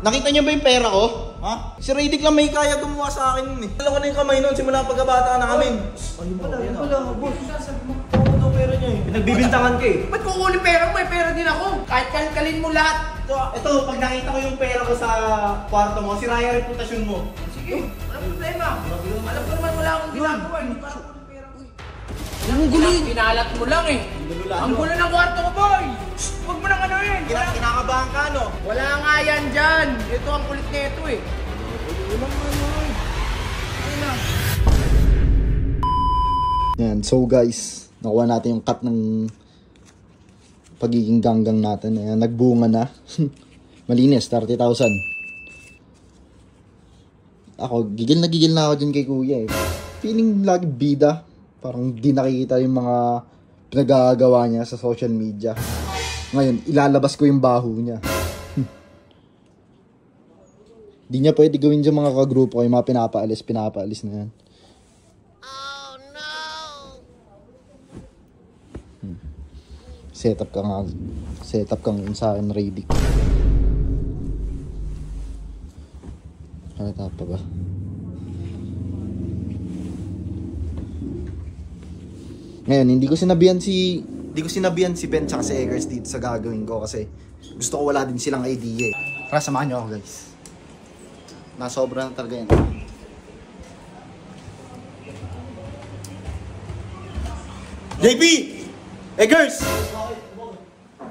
Nakita niyo ba yung pera ko? Ha? Si Radic lang may kaya gumawa sa akin nun eh. Alam ko na yung kamay nun simula pagkabata namin. Wala, boss. Ano daw pera niya eh? Pinagbibintangan ka eh. Ba't kukunin pera mo? May pera din ako. Kahit kalkalin mo lahat. Ito, pag nakita ko yung pera ko sa kwarto mo, sira yung reputasyon mo. Sige, walang problema. Alam ko naman wala akong ginagawa. Hindi para kunin pera ko eh. Anong guloy? Pinalat mo lang eh. Ang gulo ng kwarto ko, boy! Huwag mo nang anuhin! Kinakabahan ka, no? Wala nga yan dyan! Ito ang kulit nito eh. Yan, so guys, nakuha natin yung cut ng pagiging ganggang natin. Ayan, nagbunga na. Malinis, 30,000. Ako, gigil na ako dyan kay kuya eh. Feeling lagi bida. Parang di nakikita yung mga pinagagawa niya sa social media. Ngayon, ilalabas ko yung baho niya. Di niya pwede gawin dyan mga kagrupo ko yung mga pinapaalis na yan. Oh no! Setup kang yun sa akin, Radic. Halata pa ba? Ngayon, hindi ko sinabihan si Ben tsaka si Eggers dito sa gagawin ko kasi gusto ko wala din silang idea eh. Tara, samahan nyo ako guys. Nasobra na talaga yan. JP! Eggers!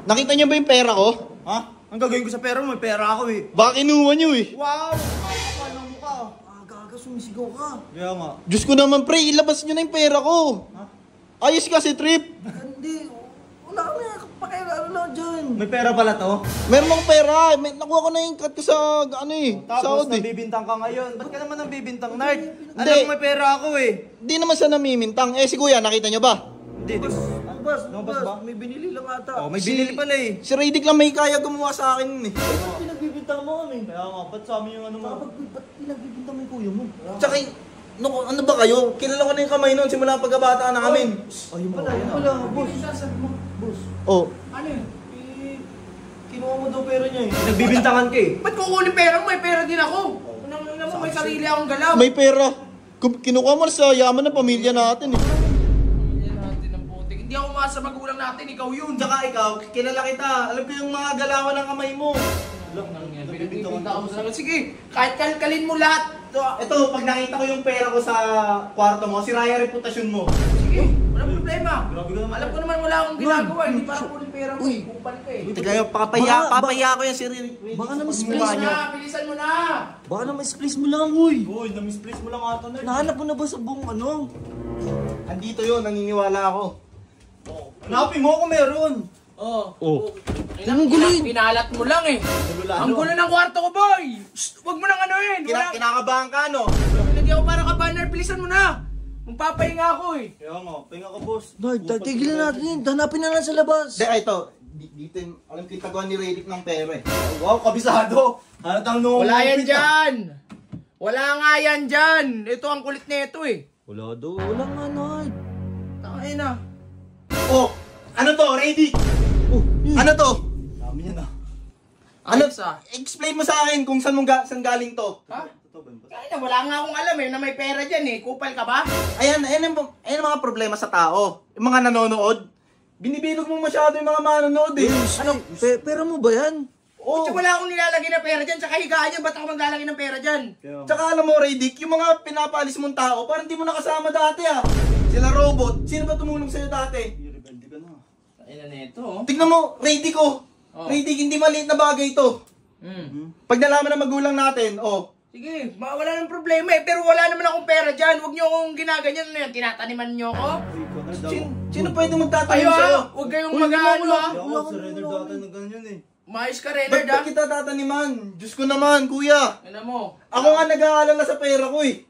Nakita niyo ba yung pera ko? Ha? Ang gagawin ko sa pera mo? May pera ako eh. Baka kinuha niyo eh. Wow! Kapal ng mukha. Gaga, sumisigaw ka. Kaya nga. Diyos ko naman pre, ilabas niyo na yung pera ko. Ha? Ayos kasi trip. Hindi. Wala ka na. Pakiala na dyan. May pera pala to? Meron akong pera. Nakuha ko na yung cut ko sa ano eh. Tapos Saudi. nabibintang ka ngayon. Ba't ka naman nabibintang, nerd? Hindi. Alam mo may pera ako eh. Di naman sa namimintang. Eh si kuya, nakita niyo ba? Hindi, di ba? Lumabas ba? May binili lang ata. Oh, may binili pala eh. Si Radic lang may kaya gumawa sa akin nun eh. Ba't pinagbibintang mo kami? Kaya nga, ba't sa amin yung ano mo? Ba't pinagbibintang mo yung kuya mo? Tsaka, ano ba kayo? Kilala ko na yung kamay nun simula pagkabata namin. Ayun wala, boss. Boss. Oh, Ano yun? Kinuha mo daw pera niya eh. Nagbibintangan ka eh. Ba't kukunin pera mo? May pera din ako. Alam mo, may sarili akong galaw. may pera. Kinukuha mo sa yaman ng pamilya natin eh. Pamilya natin ang putik. Hindi ako umasa sa magulang natin. Ikaw yun. Tsaka ikaw, kilala kita. Alam ko yung mga galawan ng kamay mo. Pinagbibintangan ako sa akin. Sige, kahit kalkalin mo lahat. Ito, pag nakita ko yung pera ko sa kwarto mo, sira yung reputasyon mo. Sige, walang problema. Grabe ka naman. Alam ko naman wala akong ginagawa. Hindi para kunin pera mo. Kupal ka eh. Teka, papaya ko yan si Radic. Baka na Bilisan mo na, bilisan mo na. Baka na misplace mo lang, uy. Uy, na-misplace mo lang ata, nerd. Nahanap mo na ba sa buong ano? Andito yun, naniniwala ako. Hanapin mo kung meron. Anong guloy? Pinalat mo lang eh. Ang gulo ng kwarto ko, boy. Huwag mo nang anuhin. Kinakabahan ka, no? Hindi ako para ka-banner. Bilisan mo na. Magpapahinga ako eh. Kaya nga, pahinga ka, boss. Nard, tigilan natin yun. Hanapin na lang sa labas. Ito. Dito, alam ko yung taguan ni Radic ng pera eh. Wow, kabisado. Halatang nung... Wala yan dyan. Wala nga yan dyan. Ito ang kulit nito eh. Wala daw. Wala nga, Nard. Tangay na. Oh, ano to, Radic? Ano to? Dami niya na. Ano? Ayos ah. Explain mo sa akin kung saan galing to. Ha? Kaya na, wala nga akong alam eh na may pera dyan eh. Kupal ka ba? Ayan ang mga problema sa tao. Yung mga nanonood. Binibilog mo masyado yung mga manonood eh. Ano? Pera mo ba yan? Oh. Kasi wala akong nilalagay na pera dyan. Tsaka higaan yan. Ba't ako maglalagay ng pera dyan? Tsaka alam mo, Radic, yung mga pinapaalis mong tao, parang di mo nakasama dati ah. Sila robot. Sino ba tumulong sa'yo dati? Rebelde ka na. Ayun na ito oh. Tignan mo, Radic oh. Radic, hindi maliit na bagay ito. Pag nalaman ng magulang natin, oh. Sige, wala nang problema eh. Pero wala naman akong pera dyan. Huwag niyo akong ginaganyan na yan. Tinataniman niyo ako. Sino pwede magtatanim Ayo sa'yo? huwag kayong mag-ano ha. Ako, surrender dati na ganyan eh. Maayos ka, Ba't Renard ha. kita tataniman? Diyos ko naman, kuya. Ano mo? Ako nga nag-aalala sa pera ko eh.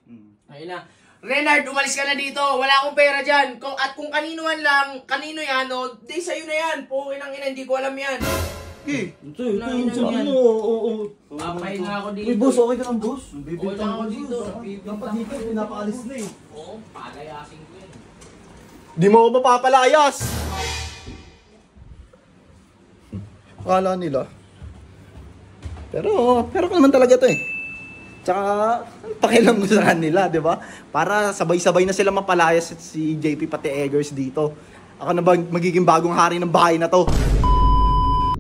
Ayun na. Renard, umalis ka na dito. Wala akong pera dyan. At kung kaninuan lang, kanino yan, no? Di sa'yo na yan. Pukin ang ina, hindi ko alam yan. Okay. Ito yung sa ano. Oo. Papahinga ako dito. Uy, boss, okay ka lang, boss? Okay lang ako dito. Dapat dito, pinapaalis na eh. Oo, palayasin ko yan. Di mo ako mapapalayas. Akala nila. Pero ko naman talaga to eh. Tsaka, pakialam mo sa kanila, di ba? Para sabay-sabay na sila mapalayas si JP pati Eggers dito. Ako na ba magiging bagong hari ng bahay na to?